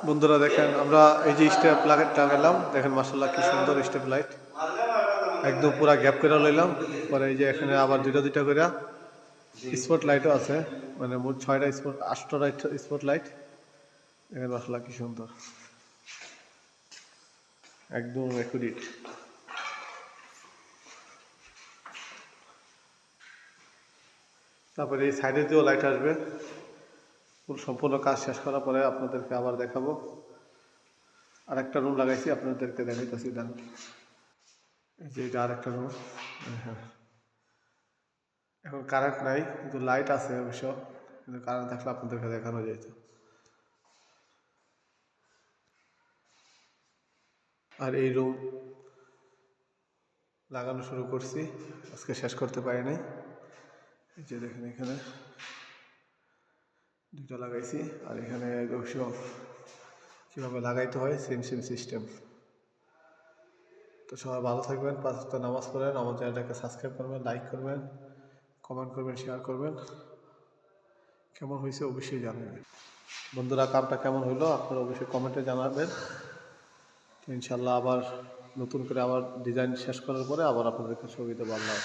বন্ধুরা দেখেন আমরা এই যে স্টেপ লাইটটা লাগাইলাম, দেখেন মাশাআল্লাহ কি সুন্দর স্টেপ লাইট, একদম পুরা গ্যাপ করে লইলাম। পরে এই যে এখানে আবার দুইটা করে স্পট লাইটও আছে, মানে মোট 6টা স্পট 8টা স্পট লাইট। দেখেন মাশাআল্লাহ কি সুন্দর, একদম অ্যাকুরেট। তারপরে এই সাইডে দিয়েও লাইট আসবে। সম্পূর্ণ কাজ শেষ করার পরে আপনাদেরকে আবার দেখাবো। আর একটা রুম লাগাইছি, আপনাদেরকে দেখাইতেছি। দেন এই যে এটা আর একটা রুম। হ্যাঁ, এখন কারেন্ট নাই কিন্তু লাইট আছে অবশ্য, কিন্তু কারেন্ট থাকলে আপনাদেরকে দেখানো যেত। আর এই রুম লাগানো শুরু করছি, আজকে শেষ করতে পারি নাই। এই যে দেখেন এখানে দুইটা লাগাইছি, আর এখানে অবশ্য কীভাবে লাগাইতে হয় সেম সিস্টেম। তো সবাই ভালো থাকবেন, 5 ওয়াক্ত নামাজ পড়েন, আমার চ্যানেলটাকে সাবস্ক্রাইব করবেন, লাইক করবেন, কমেন্ট করবেন, শেয়ার করবেন। কেমন হয়েছে অবশ্যই জানাবেন বন্ধুরা। কামটা কেমন হইলো আপনারা অবশ্যই কমেন্টে জানাবেন। ইনশাল্লাহ আবার নতুন করে আবার ডিজাইন শেষ করার পরে আবার আপনাদেরকে ছবি দেবো। আল্লাহ।